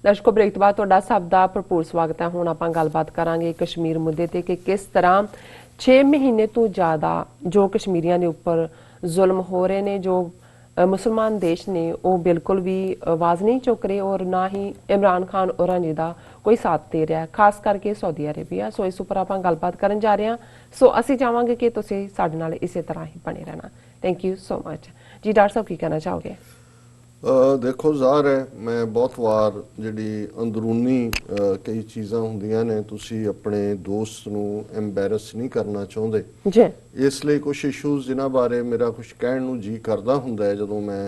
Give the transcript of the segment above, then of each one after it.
ਦਰਸ਼ਕੋ break ਤੋਂ ਬਾਅਦ ਤੁਹਾਡਾ ਸਭ ਦਾ ਭਰਪੂਰ ਸਵਾਗਤ ਹੈ। ਹੁਣ ਆਪਾਂ ਗੱਲਬਾਤ ਕਰਾਂਗੇ ਕਸ਼ਮੀਰ ਮੁੱਦੇ ਤੇ ਕਿ ਕਿਸ ਤਰ੍ਹਾਂ 6 ਮਹੀਨੇ ਤੋਂ ਜ਼ਿਆਦਾ ਜੋ ਕਸ਼ਮੀਰੀਆਂ ਦੇ ਉੱਪਰ ਜ਼ੁਲਮ ਹੋ ਰਹੇ ਨੇ, ਜੋ ਮੁਸਲਮਾਨ ਦੇਸ਼ ਨੇ ਉਹ ਬਿਲਕੁਲ ਵੀ ਆਵਾਜ਼ ਨਹੀਂ ਚੁੱਕ ਰਹੇ ਔਰ ਨਾ ਹੀ ਇਮਰਾਨ ਖਾਨ ਹੋਰਾਂ ਜੀ ਦਾ ਕੋਈ ਸਾਥ ਦੇ ਰਿਹਾ, ਖਾਸ ਕਰਕੇ ਸਾਊਦੀ ਅਰੇਬੀਆ। ਸੋ ਇਸ ਉੱਪਰ ਆਪਾਂ ਗੱਲਬਾਤ ਕਰਨ ਜਾ ਰਹੇ ਹਾਂ। ਸੋ ਅਸੀਂ ਚਾਹਾਂਗੇ ਕਿ ਤੁਸੀਂ ਸਾਡੇ ਨਾਲ ਇਸੇ ਤਰ੍ਹਾਂ ਹੀ ਬਣੇ ਰਹਿਣਾ। ਥੈਂਕ ਯੂ ਸੋ ਮਚ ਜੀ। ਡਾਕਟਰ ਸਾਹਿਬ ਕੀ ਕਹਿਣਾ ਚਾਹੋਗੇ? देखो ज़ाहिर है मैं बहुत वार जी अंदरूनी कई चीज़ां होंदियां ने तुसी अपने दोस्त नूं एम्बैरस नहीं करना चाहते, इसलिए कुछ इशूज़ जिन्हां बारे मेरा कुछ कहण नूं जी करदा हुंदा है जदों मैं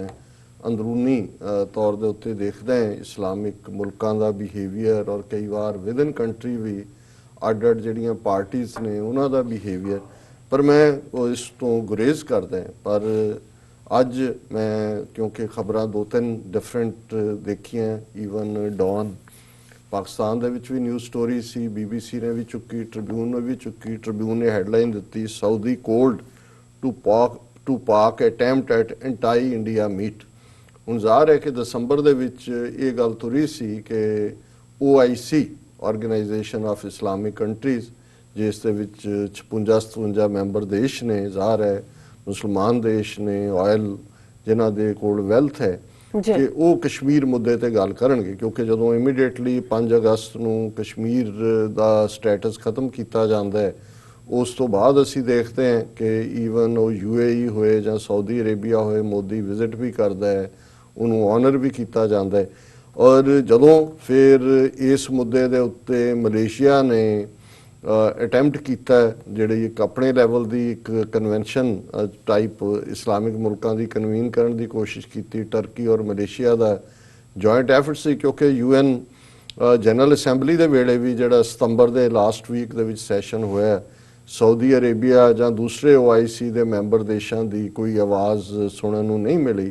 अंदरूनी तौर दे उत्ते देखदा है इस्लामिक मुल्कां दा बिहेवियर और कई बार विद इन कंट्री भी अड अड जिहड़ियां पार्टीज़ ने उन्हां दा बिहेवियर, पर मैं इस तो गुरेज करदा है। पर ਅੱਜ मैं क्योंकि खबरां 2-3 डिफरेंट देखियां, ईवन डॉन पाकिस्तान दे विच भी न्यूज़ स्टोरी सी, BBC ने भी चुकी, ट्रिब्यून ने भी चुकी। ट्रिब्यून ने हैडलाइन दी Saudi cold to Pak attempt at anti India meet. हुण ज़ाहिर है कि दसंबर दे विच ये गल तुरी सी कि OIC organisation of Islamic countries जिस दे विच 56-57 मैंबर देश ने, ज़ाहिर है मुसलमान देश ने, ऑयल जिन्हां दे कोल वैल्थ है कि वो कश्मीर मुद्दे ते गल करनगे, क्योंकि जदों इमीडिएटली 5 अगस्त नूं कश्मीर दा स्टेटस खत्म किया जाता है, उस तो बाद असी देखते हैं कि ईवन वो UAE होए जां सऊदी अरेबिया होए, मोदी विजिट भी करता है, उन्होंने ऑनर भी किया जाता है। और जदों फिर इस मुद्दे दे उत्ते मलेशिया ने अटैम्प्ट किया जिहड़ी एक अपने लैवल की एक कन्वेंशन टाइप इस्लामिक मुल्कां दी कन्वीन करने की कोशिश की, टर्की और मलेशिया का जॉइंट एफर्ट सी, क्योंकि UN जनरल असैंबली के वेले भी जिहड़ा सितंबर के लास्ट वीक दे विच सैशन होया, सऊदी अरेबिया जां दूसरे OIC के मैंबर देशों की कोई आवाज़ सुनने नूं नहीं मिली।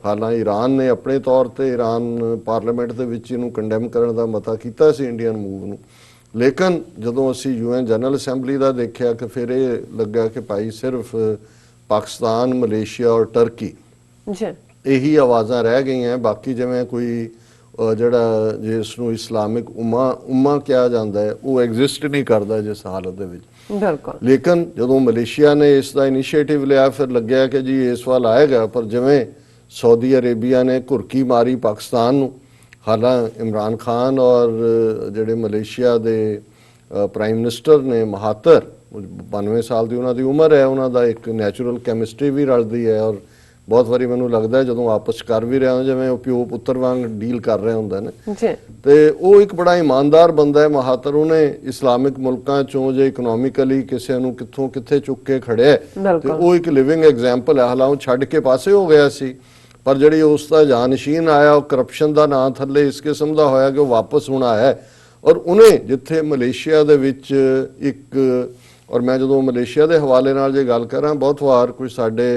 हालांकि ईरान ने अपने तौर पर ईरान पार्लीमेंट दे विच इहनूं कंडैम करने का मता कीता सी इंडियन मूव नूं, लेकिन जदों असी UN जनरल असैंबली का देखा कि फिर ये लगा कि भाई सिर्फ पाकिस्तान, मलेशिया और टर्की यही आवाज़ां रह गई हैं, बाकी जिवें कोई जिहड़ा जिसनूं इस्लामिक उम्मा कहा जाता है वो एग्जिस्ट नहीं करता जिस हालत दे विच। लेकिन जदों मलेशिया ने इसका इनिशिएटिव लिया, फिर लग्या कि जी इस वाल आएगा, पर जिवें सऊदी अरेबिया ने घुरकी मारी पाकिस्तान नूं, हालांकि इमरान खान और जिहड़े मलेशिया के प्राइम मिनिस्टर ने महातर 92 साल की उन्होंने उम्र है, उन्होंने एक नैचुरल कैमिस्ट्री भी रलती है, और बहुत बारी मैनू लगता है जदों आपस कर भी रहे हो जिवें प्यो पुत्र वांग डील कर रहे होंदे ने, तो वो एक बड़ा ईमानदार बंदा है महातर। उन्हें इस्लामिक मुल्कां चों जे इकनोमिकली किसी नूं कित्थों कित्थे चुक के खड़े तो वो एक लिविंग एग्जाम्पल है। हालांकि छड्ड के पासे हो गया सी, पर जी उसका जानशीन आया वो करप्शन का नाम थले इस किस्म का होया कि वो वापस हुण आया। और उन्हें जिथे मलेशिया दे विच एक, और मैं जो मलेशिया के हवाले नाल जे गल करा, बहुत वार कोई साडे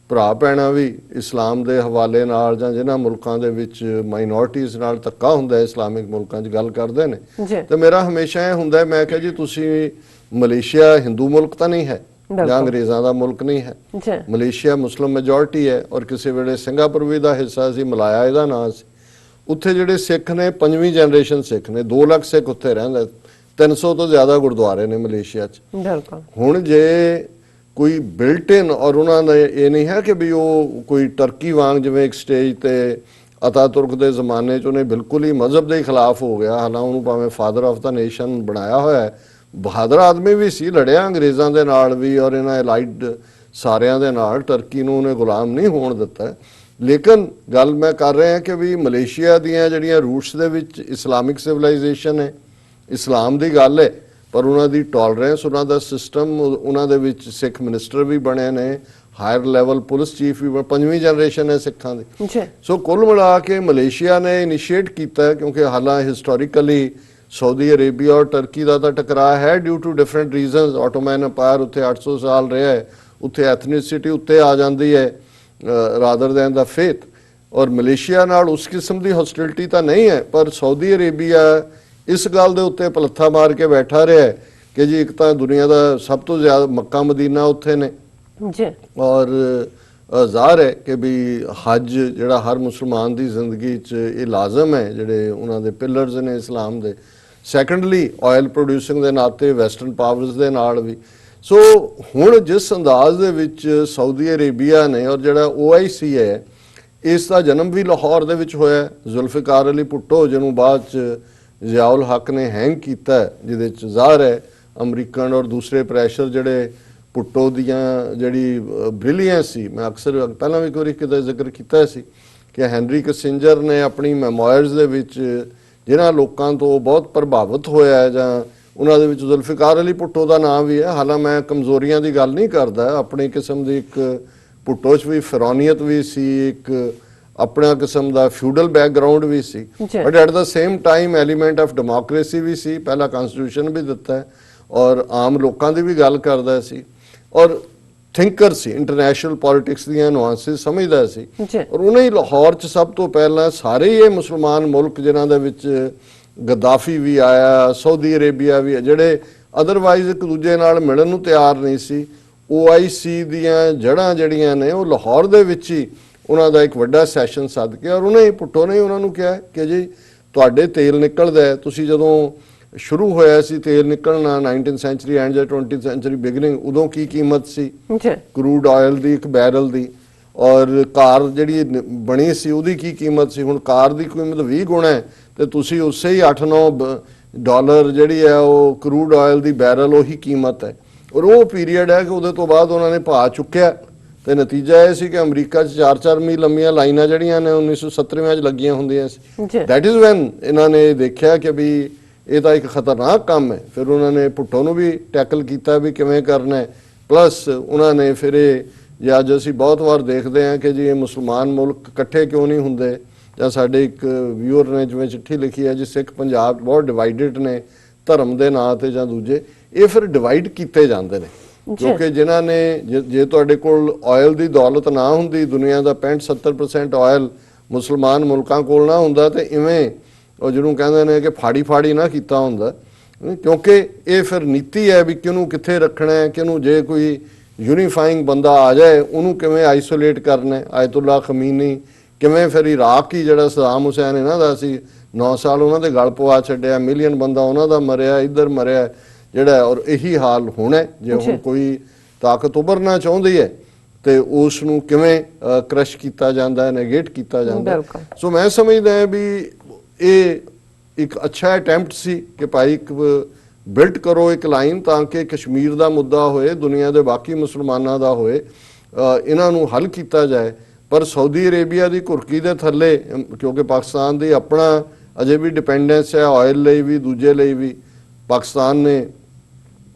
भरा भैणां भी इस्लाम के हवाले नाल जां जिन्हां मुल्कां दे विच माइनॉरिटीज़ नाल धक्का हुंदा है इस्लामिक मुल्कां 'च गल करदे ने, तो मेरा हमेशा यह हुंदा है, मैं कहा जी तुसी मलेशिया हिंदू मुल्क तो नहीं है ਜਾਂ अंग्रेज़ों का मुल्क नहीं है, मलेशिया मुस्लिम मैजोरिटी है, और किसी वेले सिंगापुर भी का हिस्सा सी, मलाया इहदा नाम सी। उत्थे जिहड़े सिख ने 5वीं जनरेशन सिख ने, 2 लाख सिख उत्थे रहिंदे, 300 तो ज़्यादा गुरुद्वारे ने मलेशिया च। हुण जे कोई बिल्ट इन, और उन्होंने ये नहीं है कि भी वो कोई टर्की वांग जिवें एक स्टेज ते अतातुर्क के जमाने च उन्हें बिल्कुल ही मजहब के खिलाफ हो गया, हालांकि उन्होंने भावें फादर ऑफ द नेशन बनाया होया है, बहादुर आदमी भी सी, लड़िया अंग्रेज़ों के नाल भी और इन्हां एलाइड सारियां दे नाल, टर्की नूं उन्हें गुलाम नहीं होण दिता है। लेकिन गल मैं कर रहा हैं कि भी मलेशिया दीयां जिहड़ियां रूट्स दे विच इस्लामिक सिविलाइजेशन है, इस्लाम की गल है, पर उन्हां दी टॉलरेंस, उन्हां दा सिस्टम, उन्हां दे विच सिख मिनिस्टर भी बने ने, हायर लैवल पुलिस चीफ भी 5वीं जनरेशन है सिखां दी। सो कुल मिला के मलेशिया ने इनिशिएट किया, क्योंकि हालांकि हिस्टोरिकली सऊदी अरेबिया और टर्की का तो टकरा है due to different reasons. Ottoman empire उत्थे 800 साल रहा है, उत्थे एथनिसिटी उत्ते आ जाती है रादर दैन द फेथ, और मलेशिया नाल उस किस्म की हॉस्टिलिटी तो नहीं है, पर सऊदी अरेबिया इस गल दे उत्ते पलत्था मार के बैठा रहा है कि जी एक तो दुनिया का सब तो ज़्यादा मक्का मदीना उत्थे ने, और ਜ਼ਾਹਰ ਹੈ ਕਿ ਵੀ ਹਜ ਜਿਹੜਾ ਹਰ ਮੁਸਲਮਾਨ ਦੀ ਜ਼ਿੰਦਗੀ 'ਚ ਇਹ ਲਾਜ਼ਮ ਹੈ, ਜਿਹੜੇ ਉਹਨਾਂ ਦੇ ਪਿਲਰਸ ਨੇ ਇਸਲਾਮ ਦੇ। ਸੈਕੰਡਲੀ ਆਇਲ ਪ੍ਰੋਡਿਊਸਿੰਗ ਦੇ ਨਾਤੇ ਵੈਸਟਰਨ ਪਾਵਰਸ ਦੇ ਨਾਲ ਵੀ। ਸੋ ਹੁਣ ਜਿਸ ਅੰਦਾਜ਼ ਦੇ ਵਿੱਚ ਸਾਊਦੀ ਅਰੇਬੀਆ ਨੇ, ਔਰ ਜਿਹੜਾ OIC ਹੈ, ਇਸ ਦਾ ਜਨਮ ਵੀ ਲਾਹੌਰ ਦੇ ਵਿੱਚ ਹੋਇਆ। ਜ਼ੁਲਫਿਕਾਰ ਅਲੀ ਭੁੱਟੋ ਜਿਹਨੂੰ ਬਾਅਦ 'ਚ ਜ਼ਿਆਉਲ ਹੱਕ ਨੇ ਹੈਂਗ ਕੀਤਾ, ਜਿਹਦੇ 'ਚ ਜ਼ਾਹਰ ਹੈ ਅਮਰੀਕਨ ਔਰ ਦੂਸਰੇ ਪ੍ਰੈਸ਼ਰ ਜਿਹੜੇ ਭੁੱਟੋ ਦੀਆਂ ਜਿਹੜੀ ਬ੍ਰਿਲੀਅੰਸ ਸੀ। ਮੈਂ ਅਕਸਰ ਪਹਿਲਾਂ ਵੀ ਇੱਕ ਵਾਰੀ ਕਿਤੇ ਜ਼ਿਕਰ ਕੀਤਾ ਸੀ ਕਿ ਹੈਨਰੀ ਕਿਸਿੰਜਰ ਨੇ ਆਪਣੀ ਮੈਮੋਇਰਸ ਦੇ ਵਿੱਚ ਜਿਨ੍ਹਾਂ ਲੋਕਾਂ ਤੋਂ ਬਹੁਤ ਪ੍ਰਭਾਵਿਤ ਹੋਇਆ ਜਾਂ ਉਹਨਾਂ ਦੇ ਵਿੱਚ ਜ਼ੁਲਫਿਕਾਰ ਅਲੀ ਭੁੱਟੋ ਦਾ ਨਾਮ ਵੀ ਹੈ। ਹਾਲਾਂ ਮੈਂ ਕਮਜ਼ੋਰੀਆਂ ਦੀ ਗੱਲ ਨਹੀਂ ਕਰਦਾ, ਆਪਣੀ ਕਿਸਮ ਦੀ ਇੱਕ ਭੁੱਟੋ 'ਚ ਵੀ ਫਿਰੌਨੀਅਤ ਵੀ ਸੀ, ਇੱਕ ਆਪਣਾ ਕਿਸਮ ਦਾ ਫਿਊਡਲ ਬੈਕਗਰਾਉਂਡ ਵੀ ਸੀ, but at the same time element of democracy ਵੀ ਸੀ। ਪਹਿਲਾ ਕਨਸਟੀਟਿਊਸ਼ਨ ਵੀ ਦਿੱਤਾ ਔਰ ਆਮ ਲੋਕਾਂ ਦੀ ਵੀ ਗੱਲ ਕਰਦਾ ਸੀ, ਔਰ ਥਿੰਕਰ ਸੀ, ਇੰਟਰਨੈਸ਼ਨਲ ਪੋਲਿਟਿਕਸ ਦੀਆਂ ਨੁਆਂਸਿਸ ਸਮਝਦਾ ਸੀ। ਔਰ ਉਹਨੇ ਹੀ ਲਾਹੌਰ 'ਚ ਸਭ ਤੋਂ ਪਹਿਲਾਂ ਸਾਰੇ ਹੀ ਇਹ ਮੁਸਲਮਾਨ ਮੁਲਕ ਜਿਨ੍ਹਾਂ ਦੇ ਵਿੱਚ ਗਦਾਫੀ ਵੀ ਆਇਆ, ਸਾਊਦੀ ਅਰੇਬੀਆ ਵੀ, ਜਿਹੜੇ ਅਦਰਵਾਈਜ਼ ਇੱਕ ਦੂਜੇ ਨਾਲ ਮਿਲਣ ਨੂੰ ਤਿਆਰ ਨਹੀਂ ਸੀ, OIC ਦੀਆਂ ਜੜ੍ਹਾਂ ਜਿਹੜੀਆਂ ਨੇ ਉਹ ਲਾਹੌਰ ਦੇ ਵਿੱਚ ਹੀ ਉਹਨਾਂ ਦਾ ਇੱਕ ਵੱਡਾ ਸੈਸ਼ਨ ਸੱਦ ਕੇ, ਔਰ ਉਹਨੇ ਭੁੱਟੋ ਨੇ ਉਹਨਾਂ ਨੂੰ ਕਿਹਾ ਕਿ ਜੀ ਤੁਹਾਡੇ ਤੇਲ ਨਿਕਲਦਾ, ਤੁਸੀਂ ਜਦੋਂ ਸ਼ੁਰੂ ਹੋਇਆ ਸੀ ਤੇਲ ਨਿਕਲਣਾ 19th ਸੈਂਚਰੀ ਐਂਡ ਜਾਂ 20th ਸੈਂਚਰੀ ਬਿਗਨਿੰਗ, ਉਦੋਂ ਕੀ ਕੀਮਤ ਸੀ ਕਰੂਡ ਆਇਲ ਦੀ ਇੱਕ ਬੈਰਲ ਦੀ, ਔਰ ਕਾਰ ਜਿਹੜੀ ਬਣੀ ਸੀ ਉਹਦੀ ਕੀ ਕੀਮਤ ਸੀ। ਹੁਣ ਕਾਰ ਦੀ ਕੀਮਤ 20 ਗੁਣਾ ਹੈ ਤੇ ਤੁਸੀਂ ਉਸੇ ਹੀ $8-9 ਜਿਹੜੀ ਹੈ ਉਹ ਕਰੂਡ ਆਇਲ ਦੀ ਬੈਰਲ ਉਹੀ ਕੀਮਤ ਹੈ। ਔਰ ਉਹ ਪੀਰੀਅਡ ਹੈ ਕਿ ਉਹਦੇ ਤੋਂ ਬਾਅਦ ਉਹਨਾਂ ਨੇ ਭਾਅ ਚੁੱਕਿਆ ਤੇ ਨਤੀਜਾ ਇਹ ਸੀ ਕਿ ਅਮਰੀਕਾ 'ਚ 4-4 ਮੀਲ ਲੰਮੀਆਂ ਲਾਈਨਾਂ ਜਿਹੜੀਆਂ ਨੇ 1970 'ਚ ਲੱਗੀਆਂ ਹੁੰਦੀਆਂ ਸੀ। ਦੈਟ ਇਜ਼ ਵੈਨ ਇਹਨਾਂ ਨੇ ਦੇਖਿਆ ਕਿ ਵੀ ਇਹ ਤਾਂ ਇੱਕ ਖਤਰਨਾਕ ਕੰਮ ਹੈ। ਫਿਰ ਉਹਨਾਂ ਨੇ ਭੁੱਟੋ ਨੂੰ ਵੀ ਟੈਕਲ ਕੀਤਾ ਵੀ ਕਿਵੇਂ ਕਰਨਾ ਹੈ। ਪਲੱਸ ਉਹਨਾਂ ਨੇ ਫਿਰ ਇਹ ਜੇ ਅੱਜ ਅਸੀਂ ਬਹੁਤ ਵਾਰ ਦੇਖਦੇ ਹਾਂ ਕਿ ਜੀ ਇਹ ਮੁਸਲਮਾਨ ਮੁਲਕ ਇਕੱਠੇ ਕਿਉਂ ਨਹੀਂ ਹੁੰਦੇ, ਜਾਂ ਸਾਡੇ ਇੱਕ ਵਿਊਅਰ ਨੇ ਜਿਵੇਂ ਚਿੱਠੀ ਲਿਖੀ ਹੈ ਜੀ ਸਿੱਖ ਪੰਜਾਬ ਬਹੁਤ ਡਿਵਾਈਡਡ ਨੇ ਧਰਮ ਦੇ ਨਾਂ ਤੇ ਜਾਂ ਦੂਜੇ, ਇਹ ਫਿਰ ਡਿਵਾਈਡ ਕੀਤੇ ਜਾਂਦੇ ਨੇ ਕਿਉਂਕਿ ਜਿਨ੍ਹਾਂ ਨੇ ਜੇ ਤੁਹਾਡੇ ਕੋਲ ਆਇਲ ਦੀ ਦੌਲਤ ਨਾ ਹੁੰਦੀ, ਦੁਨੀਆ ਦਾ 65-70% ਆਇਲ ਮੁਸਲਮਾਨ ਮੁਲਕਾਂ ਕੋਲ ਨਾ ਹੁੰਦਾ ਤੇ ਇਵੇਂ ਉਹ ਜਿਹਨੂੰ ਕਹਿੰਦੇ ਨੇ ਕਿ ਫਾੜੀ ਨਾ ਕੀਤਾ ਹੁੰਦਾ, ਕਿਉਂਕਿ ਇਹ ਫਿਰ ਨੀਤੀ ਹੈ ਵੀ ਕਿਹਨੂੰ ਕਿੱਥੇ ਰੱਖਣਾ ਹੈ, ਕਿਹਨੂੰ ਜੇ ਕੋਈ ਯੂਨੀਫਾਈਂਗ ਬੰਦਾ ਆ ਜਾਏ ਉਹਨੂੰ ਕਿਵੇਂ ਆਈਸੋਲੇਟ ਕਰਨਾ ਹੈ। ਆਇਤੁੱਲਾ ਖਮੀਨੀ ਕਿਵੇਂ ਫਿਰ ਇਰਾਕ ਹੀ ਜਿਹੜਾ ਸਦਾਮ ਹੁਸੈਨ ਇਹਨਾਂ ਦਾ ਸੀ 9 ਸਾਲ ਉਹਨਾਂ ਦੇ ਗਲ ਪਵਾ ਛੱਡਿਆ, ਮਿਲੀਅਨ ਬੰਦਾ ਉਹਨਾਂ ਦਾ ਮਰਿਆ, ਇੱਧਰ ਮਰਿਆ ਜਿਹੜਾ, ਔਰ ਇਹੀ ਹਾਲ ਹੋਣਾ ਜੇ ਹੁਣ ਕੋਈ ਤਾਕਤ ਉਭਰਨਾ ਚਾਹੁੰਦੀ ਹੈ ਤੇ ਉਸ ਨੂੰ ਕਿਵੇਂ ਕ੍ਰਸ਼ ਕੀਤਾ ਜਾਂਦਾ ਹੈ, ਨੈਗੇਟ ਕੀਤਾ ਜਾਂਦਾ। ਸੋ ਮੈਂ ਸਮਝਦਾ ਵੀ ਇਹ ਇੱਕ ਅੱਛਾ ਅਟੈਂਪਟ ਸੀ ਕਿ ਭਾਈ ਇੱਕ ਬਿਲਡ ਕਰੋ ਇੱਕ ਲਾਈਨ ਤਾਂ ਕਿ ਕਸ਼ਮੀਰ ਦਾ ਮੁੱਦਾ ਹੋਏ, ਦੁਨੀਆ ਦੇ ਬਾਕੀ ਮੁਸਲਮਾਨਾਂ ਦਾ ਹੋਏ, ਇਹਨਾਂ ਨੂੰ ਹੱਲ ਕੀਤਾ ਜਾਏ। ਪਰ ਸਾਊਦੀ ਅਰੇਬੀਆ ਦੀ ਘੁਰਕੀ ਦੇ ਥੱਲੇ ਕਿਉਂਕਿ ਪਾਕਿਸਤਾਨ ਦੀ ਆਪਣਾ ਅਜੇ ਵੀ ਡਿਪੈਂਡੈਂਸ ਹੈ ਆਇਲ ਲਈ ਵੀ ਦੂਜੇ ਲਈ ਵੀ, ਪਾਕਿਸਤਾਨ ਨੇ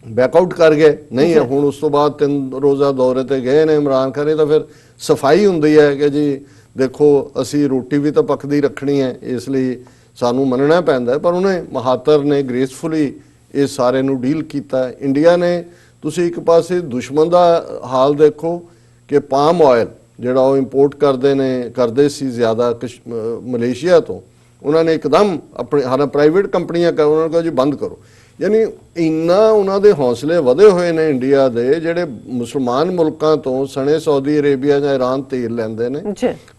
ਬੈਕਆਊਟ ਕਰ ਗਏ ਨਹੀਂ ਹੈ। ਹੁਣ ਉਸ ਤੋਂ ਬਾਅਦ 3 ਰੋਜ਼ਾ ਦੌਰੇ ਤੇ ਗਏ ਨੇ ਇਮਰਾਨ ਖਾਨ, ਤਾਂ ਫਿਰ ਸਫਾਈ ਹੁੰਦੀ ਹੈ ਕਿ ਜੀ ਦੇਖੋ ਅਸੀਂ ਰੋਟੀ ਵੀ ਤਾਂ ਪੱਕਦੀ ਰੱਖਣੀ ਹੈ, ਇਸ ਲਈ ਸਾਨੂੰ ਮੰਨਣਾ ਪੈਂਦਾ। ਪਰ ਉਹਨੇ ਮਹਾਤਰ ਨੇ ਗ੍ਰੇਸਫੁਲੀ ਇਹ ਸਾਰੇ ਨੂੰ ਡੀਲ ਕੀਤਾ। ਇੰਡੀਆ ਨੇ ਤੁਸੀਂ ਇੱਕ ਪਾਸੇ ਦੁਸ਼ਮਣ ਦਾ ਹਾਲ ਦੇਖੋ ਕਿ ਪਾਮ ਆਇਲ ਜਿਹੜਾ ਉਹ ਇੰਪੋਰਟ ਕਰਦੇ ਸੀ ਜ਼ਿਆਦਾ ਮਲੇਸ਼ੀਆ ਤੋਂ, ਉਹਨਾਂ ਨੇ ਇੱਕਦਮ ਆਪਣੇ ਹਾਲਾਂ ਪ੍ਰਾਈਵੇਟ ਕੰਪਨੀਆਂ ਉਹਨਾਂ ਨੂੰ ਕਿਹਾ ਜੀ ਬੰਦ ਕਰੋ। ਯਾਨੀ ਇੰਨਾ ਉਹਨਾਂ ਦੇ ਹੌਸਲੇ ਵਧੇ ਹੋਏ ਨੇ ਇੰਡੀਆ ਦੇ, ਜਿਹੜੇ ਮੁਸਲਮਾਨ ਮੁਲਕਾਂ ਤੋਂ ਸਣੇ ਸਾਊਦੀ ਅਰੇਬੀਆ ਜਾਂ ਇਰਾਨ ਤੇਲ ਲੈਂਦੇ ਨੇ,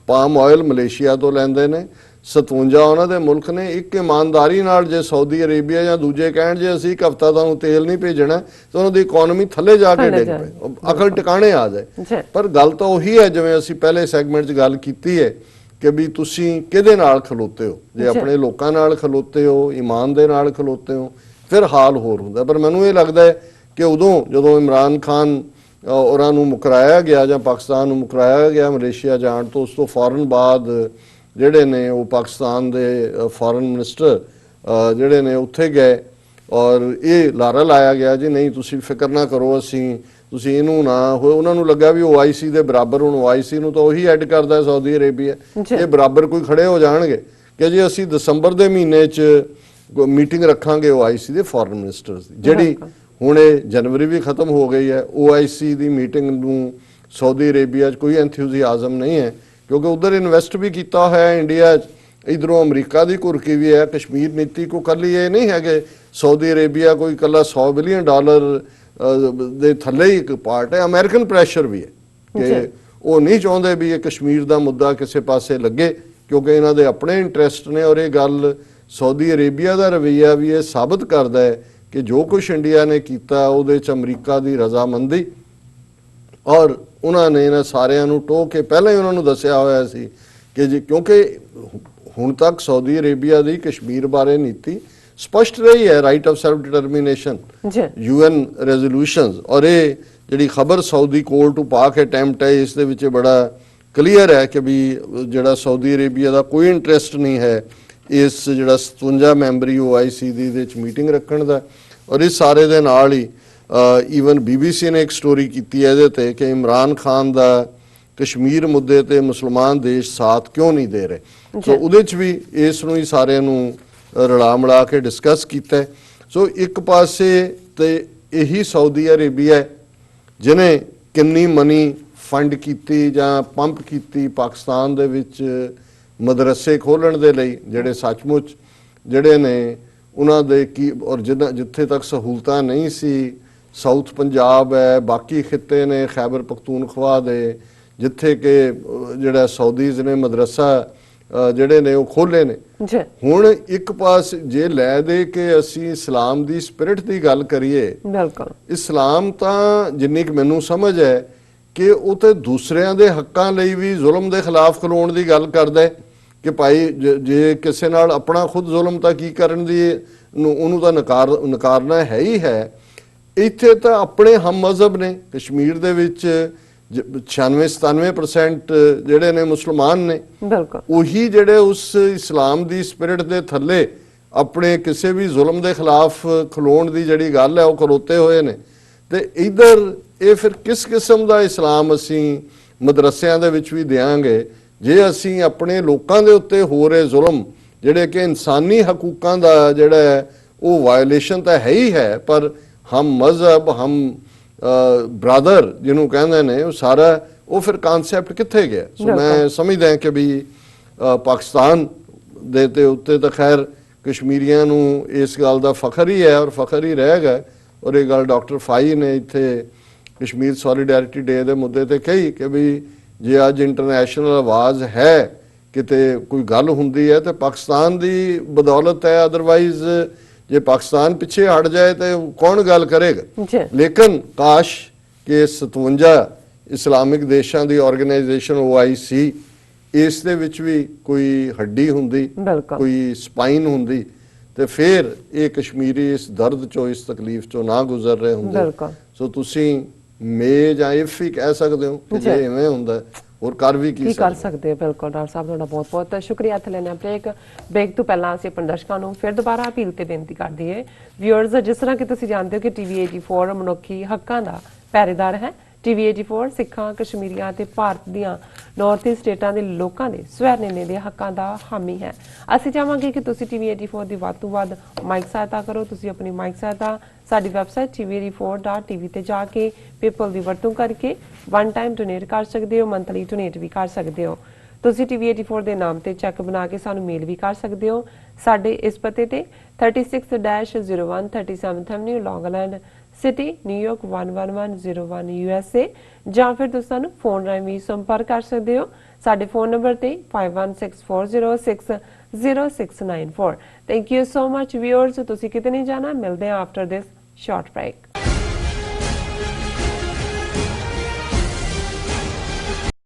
ਪਾਮ ਆਇਲ ਮਲੇਸ਼ੀਆ ਤੋਂ ਲੈਂਦੇ ਨੇ। 57 ਉਹਨਾਂ ਦੇ ਮੁਲਕ ਨੇ ਇੱਕ ਇਮਾਨਦਾਰੀ ਨਾਲ ਜੇ ਸਾਊਦੀ ਅਰੇਬੀਆ ਜਾਂ ਦੂਜੇ ਕਹਿਣ ਜੇ ਅਸੀਂ ਇੱਕ ਹਫ਼ਤਾ ਤੁਹਾਨੂੰ ਤੇਲ ਨਹੀਂ ਭੇਜਣਾ ਤਾਂ ਉਹਨਾਂ ਦੀ ਇਕਨੋਮੀ ਥੱਲੇ ਜਾ ਕੇ ਡਿੱਗ ਪਏ, ਅਕਲ ਟਿਕਾਣੇ ਆ ਜਾਏ। ਪਰ ਗੱਲ ਤਾਂ ਉਹੀ ਹੈ ਜਿਵੇਂ ਅਸੀਂ ਪਹਿਲੇ ਸੈਗਮੈਂਟ 'ਚ ਗੱਲ ਕੀਤੀ ਹੈ ਕਿ ਵੀ ਤੁਸੀਂ ਕਿਹਦੇ ਨਾਲ ਖਲੋਤੇ ਹੋ, ਜੇ ਆਪਣੇ ਲੋਕਾਂ ਨਾਲ ਖਲੋਤੇ ਹੋ, ਈਮਾਨ ਦੇ ਨਾਲ ਖਲੋਤੇ ਹੋ, ਫਿਰ ਹਾਲ ਹੋਰ ਹੁੰਦਾ। ਪਰ ਮੈਨੂੰ ਇਹ ਲੱਗਦਾ ਹੈ ਕਿ ਉਦੋਂ ਜਦੋਂ ਇਮਰਾਨ ਖਾਨ ਉਹਨਾਂ ਨੂੰ ਮੁਕਰਾਇਆ ਗਿਆ ਜਾਂ ਪਾਕਿਸਤਾਨ ਨੂੰ ਮੁਕਰਾਇਆ ਗਿਆ ਮਲੇਸ਼ੀਆ ਜਾਣ ਤੋਂ, ਉਸ ਤੋਂ ਫੌਰਨ ਬਾਅਦ ਜਿਹੜੇ ਨੇ ਉਹ ਪਾਕਿਸਤਾਨ ਦੇ ਫੋਰਨ ਮਿਨਿਸਟਰ ਜਿਹੜੇ ਨੇ ਉੱਥੇ ਗਏ ਔਰ ਇਹ ਲਾਰਾ ਲਾਇਆ ਗਿਆ ਜੀ ਨਹੀਂ ਤੁਸੀਂ ਫਿਕਰ ਨਾ ਕਰੋ, ਤੁਸੀਂ ਇਹਨੂੰ ਨਾ ਹੋਏ। ਉਹਨਾਂ ਨੂੰ ਲੱਗਾ ਵੀ OIC ਦੇ ਬਰਾਬਰ, ਹੁਣ OIC ਨੂੰ ਤਾਂ ਉਹੀ ਐਡ ਕਰਦਾ ਸਾਊਦੀ ਅਰੇਬੀਆ, ਇਹ ਬਰਾਬਰ ਕੋਈ ਖੜੇ ਹੋ ਜਾਣਗੇ ਕਿ ਜੀ ਅਸੀਂ ਦਸੰਬਰ ਦੇ ਮਹੀਨੇ 'ਚ ਮੀਟਿੰਗ ਰੱਖਾਂਗੇ OIC ਦੇ ਫੋਰਨ ਮਿਨਿਸਟਰਸ ਦੀ, ਜਿਹੜੀ ਹੁਣ ਇਹ ਜਨਵਰੀ ਵੀ ਖਤਮ ਹੋ ਗਈ ਹੈ। OIC ਦੀ ਮੀਟਿੰਗ ਨੂੰ ਸਾਊਦੀ ਅਰੇਬੀਆ 'ਚ ਕੋਈ ਐਂਥੂਸੀਆਜ਼ਮ ਨਹੀਂ ਹੈ ਕਿਉਂਕਿ ਉਧਰ ਇਨਵੈਸਟ ਵੀ ਕੀਤਾ ਹੋਇਆ ਇੰਡੀਆ 'ਚ, ਇੱਧਰੋਂ ਅਮਰੀਕਾ ਦੀ ਘੁਰਕੀ ਵੀ ਹੈ। ਕਸ਼ਮੀਰ ਨੀਤੀ ਕੋ ਕੱਲੀ ਇਹ ਨਹੀਂ ਹੈਗੇ ਸਾਊਦੀ ਅਰੇਬੀਆ ਕੋਈ ਇਕੱਲਾ $100 ਬਿਲੀਅਨ ਦੇ ਥੱਲੇ ਹੀ ਇੱਕ ਪਾਰਟ ਹੈ, ਅਮਰੀਕਨ ਪ੍ਰੈਸ਼ਰ ਵੀ ਹੈ ਕਿ ਉਹ ਨਹੀਂ ਚਾਹੁੰਦੇ ਵੀ ਇਹ ਕਸ਼ਮੀਰ ਦਾ ਮੁੱਦਾ ਕਿਸੇ ਪਾਸੇ ਲੱਗੇ, ਕਿਉਂਕਿ ਇਹਨਾਂ ਦੇ ਆਪਣੇ ਇੰਟਰਸਟ ਨੇ। ਔਰ ਇਹ ਗੱਲ ਸਾਊਦੀ ਅਰੇਬੀਆ ਦਾ ਰਵੱਈਆ ਵੀ ਇਹ ਸਾਬਤ ਕਰਦਾ ਹੈ ਕਿ ਜੋ ਕੁਝ ਇੰਡੀਆ ਨੇ ਕੀਤਾ ਉਹਦੇ 'ਚ ਅਮਰੀਕਾ ਦੀ ਰਜ਼ਾਮੰਦੀ, ਔਰ ਉਹਨਾਂ ਨੇ ਇਹਨਾਂ ਸਾਰਿਆਂ ਨੂੰ ਟੋਕ ਕੇ ਪਹਿਲਾਂ ਹੀ ਉਹਨਾਂ ਨੂੰ ਦੱਸਿਆ ਹੋਇਆ ਸੀ ਕਿ ਜੀ, ਕਿਉਂਕਿ ਹੁਣ ਤੱਕ ਸਾਊਦੀ ਅਰੇਬੀਆ ਦੀ ਕਸ਼ਮੀਰ ਬਾਰੇ ਨੀਤੀ ਸਪਸ਼ਟ ਰਹੀ ਹੈ, right of self determination, UN ਰੈਜ਼ੋਲੂਸ਼ਨਸ। ਔਰ ਇਹ ਜਿਹੜੀ ਖਬਰ ਸਾਊਦੀ ਕੋਰਟ ਨੂੰ ਪਾ ਕੇ ਅਟੈਂਪਟ ਹੈ, ਇਸ ਦੇ ਵਿੱਚ ਬੜਾ ਕਲੀਅਰ ਹੈ ਕਿ ਵੀ ਜਿਹੜਾ ਸਾਊਦੀ ਅਰੇਬੀਆ ਦਾ ਕੋਈ ਇੰਟਰਸਟ ਨਹੀਂ ਹੈ ਇਸ ਜਿਹੜਾ 57 ਮੈਂਬਰੀ OIC ਦੀ ਇਹਦੇ ਵਿੱਚ ਮੀਟਿੰਗ ਰੱਖਣ ਦਾ। ਔਰ ਇਸ ਸਾਰੇ ਦੇ ਨਾਲ ਹੀ ਈਵਨ BBC ਨੇ ਇੱਕ ਸਟੋਰੀ ਕੀਤੀ ਹੈ ਇਹਦੇ ਤੇ ਕਿ ਇਮਰਾਨ ਖਾਨ ਦਾ ਕਸ਼ਮੀਰ ਮੁੱਦੇ ਤੇ ਮੁਸਲਮਾਨ ਦੇਸ਼ ਸਾਥ ਕਿਉਂ ਨਹੀਂ ਦੇ ਰਹੇ। ਸੋ ਉਹਦੇ 'ਚ ਵੀ ਇਸ ਨੂੰ ਹੀ ਸਾਰਿਆਂ ਨੂੰ ਰਲਾ ਮਿਲਾ ਕੇ ਡਿਸਕਸ ਕੀਤਾ। ਸੋ ਇੱਕ ਪਾਸੇ ਤੇ ਇਹੀ ਸਾਊਦੀ ਅਰੇਬੀਆ ਹੈ ਜਿਹਨੇ ਕਿੰਨੀ ਮਨੀ ਫੰਡ ਕੀਤੀ ਜਾਂ ਪੰਪ ਕੀਤੀ ਪਾਕਿਸਤਾਨ ਦੇ ਵਿੱਚ ਮਦਰਸੇ ਖੋਲ੍ਹਣ ਦੇ ਲਈ, ਜਿਹੜੇ ਸੱਚਮੁੱਚ ਜਿਹੜੇ ਨੇ ਉਹਨਾਂ ਦੇ ਕੀ, ਔਰ ਜਿੱਥੇ ਤੱਕ ਸਹੂਲਤਾਂ ਨਹੀਂ ਸੀ, ਸਾਊਥ ਪੰਜਾਬ ਹੈ, ਬਾਕੀ ਖਿੱਤੇ ਨੇ ਖੈਬਰ ਪਖਤੂਨਖਵਾ ਦੇ, ਜਿੱਥੇ ਕਿ ਜਿਹੜਾ ਸਾਊਦੀਜ਼ ਨੇ ਮਦਰਸਾ ਜਿਹੜੇ ਨੇ ਉਹ ਖੋਲ੍ਹੇ ਨੇ। ਹੁਣ ਇੱਕ ਪਾਸ ਜੇ ਲੈ ਦੇ ਕਿ ਅਸੀਂ ਇਸਲਾਮ ਦੀ ਸਪਿਰਿਟ ਦੀ ਗੱਲ ਕਰੀਏ, ਬਿਲਕੁਲ ਇਸਲਾਮ ਤਾਂ ਜਿੰਨੀ ਕਿ ਮੈਨੂੰ ਸਮਝ ਹੈ ਕਿ ਉਹ ਤੇ ਦੂਸਰਿਆਂ ਦੇ ਹੱਕਾਂ ਲਈ ਵੀ ਜ਼ੁਲਮ ਦੇ ਖਿਲਾਫ ਖਲੋਣ ਦੀ ਗੱਲ ਕਰਦਾ ਹੈ ਕਿ ਭਾਈ ਜੇ ਕਿਸੇ ਨਾਲ ਆਪਣਾ ਖੁਦ ਜ਼ੁਲਮ ਤਾਂ ਕੀ ਕਰਨ ਦੀ ਉਹਨੂੰ ਤਾਂ ਨਕਾਰਨਾ ਹੈ ਹੀ ਹੈ। ਇੱਥੇ ਤਾਂ ਆਪਣੇ ਹਮ ਮਜ਼ਹਬ ਨੇ, ਕਸ਼ਮੀਰ ਦੇ ਵਿੱਚ 96-97% ਜਿਹੜੇ ਨੇ ਮੁਸਲਮਾਨ ਨੇ, ਉਹੀ ਜਿਹੜੇ ਉਸ ਇਸਲਾਮ ਦੀ ਸਪਿਰਿਟ ਦੇ ਥੱਲੇ ਆਪਣੇ ਕਿਸੇ ਵੀ ਜ਼ੁਲਮ ਦੇ ਖਿਲਾਫ ਖਲੋਣ ਦੀ ਜਿਹੜੀ ਗੱਲ ਹੈ ਉਹ ਖਲੋਤੇ ਹੋਏ ਨੇ। ਤੇ ਇਧਰ ਇਹ ਫਿਰ ਕਿਸ ਕਿਸਮ ਦਾ ਇਸਲਾਮ ਅਸੀਂ ਮਦਰਸਿਆਂ ਦੇ ਵਿੱਚ ਵੀ ਦਿਆਂਗੇ ਜੇ ਅਸੀਂ ਆਪਣੇ ਲੋਕਾਂ ਦੇ ਉੱਤੇ ਹੋ ਰਹੇ ਜ਼ੁਲਮ ਜਿਹੜੇ ਕਿ ਇਨਸਾਨੀ ਹਕੂਕਾਂ ਦਾ ਜਿਹੜਾ ਉਹ ਵਾਇਓਲੇਸ਼ਨ ਤਾਂ ਹੈ ਹੀ ਹੈ, ਪਰ ਹਮ ਮਜ਼ਹਬ ਹਮ ਬ੍ਰਦਰ ਜਿਹਨੂੰ ਕਹਿੰਦੇ ਨੇ ਉਹ ਸਾਰਾ ਉਹ ਫਿਰ ਕਨਸੈਪਟ ਕਿੱਥੇ ਗਿਆ। ਸੋ ਮੈਂ ਸਮਝਦਾ ਕਿ ਵੀ ਪਾਕਿਸਤਾਨ ਦੇ ਤੇ ਉੱਤੇ ਤਾਂ ਖੈਰ ਕਸ਼ਮੀਰੀਆਂ ਨੂੰ ਇਸ ਗੱਲ ਦਾ ਫਖਰ ਹੀ ਹੈ ਔਰ ਫਖਰ ਹੀ ਰਹੇਗਾ। ਔਰ ਇਹ ਗੱਲ ਡਾਕਟਰ ਫਾਈ ਨੇ ਇੱਥੇ ਕਸ਼ਮੀਰ ਸੋਲੀਡੈਰਿਟੀ ਡੇ ਦੇ ਮੁੱਦੇ ਤੇ ਕਹੀ ਕਿ ਵੀ ਜੇ ਅੱਜ ਇੰਟਰਨੈਸ਼ਨਲ ਆਵਾਜ਼ ਹੈ ਕਿਤੇ ਕੋਈ ਗੱਲ ਹੁੰਦੀ ਹੈ ਤੇ ਪਾਕਿਸਤਾਨ ਦੀ ਬਦੌਲਤ ਹੈ, ਅਦਰਵਾਈਜ਼ ਜੇ ਪਾਕਿਸਤਾਨ ਪਿੱਛੇ ਹਟ ਜਾਏ ਤੇ ਕੌਣ ਗੱਲ ਕਰੇਗਾ। ਲੇਕਿਨ ਕਾਸ਼ ਕਿ 57 ਇਸਲਾਮਿਕ ਦੇਸ਼ਾਂ ਦੀ ਆਰਗੇਨਾਈਜੇਸ਼ਨ OIC ਇਸ ਦੇ ਵਿੱਚ ਵੀ ਕੋਈ ਹੱਡੀ ਹੁੰਦੀ, ਕੋਈ ਸਪਾਈਨ ਹੁੰਦੀ ਤੇ ਫਿਰ ਇਹ ਕਸ਼ਮੀਰੀ ਇਸ ਦਰਦ ਚੋਂ ਇਸ ਤਕਲੀਫ ਚੋਂ ਨਾ ਗੁਜ਼ਰ ਰਹੇ ਹੁੰਦੇ। ਸੋ ਤੁਸੀਂ ਮੇ ਜਾਂ ਇਫ ਹੀ ਕਹਿ ਸਕਦੇ ਹੋ ਕਿ ਜੇ ਇਵੇਂ ਹੁੰਦਾ ਹੋਰ ਕਰ ਵੀ ਕੀ ਕਰ ਸਕਦੇ ਹੋ। ਬਿਲਕੁਲ ਡਾਕਟਰ ਸਾਹਿਬ ਤੁਹਾਡਾ ਬਹੁਤ ਬਹੁਤ ਸ਼ੁਕਰੀਆ। ਇੱਥੇ ਲੈਣਾ ਬ੍ਰੇਕ ਤੋਂ ਪਹਿਲਾਂ ਅਸੀਂ ਆਪਣੇ ਦਰਸ਼ਕਾਂ ਨੂੰ ਫਿਰ ਦੁਬਾਰਾ ਅਪੀਲ ਤੇ ਬੇਨਤੀ ਕਰ ਦਈਏ ਵਿਊਅਰਸ, ਜਿਸ ਤਰ੍ਹਾਂ ਕਿ ਤੁਸੀਂ ਜਾਣਦੇ ਹੋ ਕਿ TV 84 ਮਨੁੱਖੀ ਹੱਕਾਂ ਦਾ ਪਹਿਰੇਦਾਰ ਹੈ। TV 84 ਸਿੱਖਾਂ, ਕਸ਼ਮੀਰੀਆਂ ਤੇ ਭਾਰਤ ਦੀਆਂ ਨਾਰਥ ਈਸਟ ਸਟੇਟਾਂ ਦੇ ਲੋਕਾਂ ਦੇ ਸਵੈ-ਨਿਰਣੇ ਦੇ ਹੱਕਾਂ ਦਾ ਹਾਮੀ ਹੈ। ਅਸੀਂ ਚਾਹਾਂਗੇ ਕਿ ਤੁਸੀਂ TV 84 ਦੀ ਵੱਧ ਤੋਂ ਵੱਧ ਮਾਈਕ ਸਹਾਇਤਾ ਕਰੋ। ਤੁਸੀਂ ਆਪਣੀ ਮਾਈਕ ਸਹਾਇਤਾ ਸਾਡੀ ਵੈਬਸਾਈਟ tv84.tv ਤੇ ਜਾ ਕੇ ਪੇਪਲ ਦੀ ਵਰਤੋਂ ਕਰਕੇ ਵਨ ਟਾਈਮ ਡੋਨੇਟ ਕਰ ਸਕਦੇ ਹੋ, ਮੰਥਲੀ ਡੋਨੇਟ ਵੀ ਕਰ ਸਕਦੇ ਹੋ। ਤੁਸੀਂ TV 84 ਦੇ ਨਾਮ ਤੇ ਚੈੱਕ ਬਣਾ ਕੇ ਸਾਨੂੰ ਮੇਲ ਵੀ ਕਰ ਸਕਦੇ ਹੋ। ਸਾਡੇ ਇਸ ਪਤੇ ਤੇ 36-01 37th Avenue, Long Island City, New York 11101 USA, ਜਾਂ ਫਿਰ ਤੁਸੀਂ ਸਾਨੂੰ ਫੋਨ ਰਾਹੀਂ ਵੀ ਸੰਪਰਕ ਕਰ ਸਕਦੇ ਹੋ। ਸਾਡੇ ਫੋਨ ਨੰਬਰ ਤੇ 5164060694। Thank you so much viewers. ਤੁਸੀਂ ਕਿਤੇ ਨਹੀਂ ਜਾਣਾ, ਮਿਲਦੇ ਹਾਂ ਆਫਟਰ ਦਿਸ ਸ਼ਾਰਟ ਬ੍ਰੇਕ।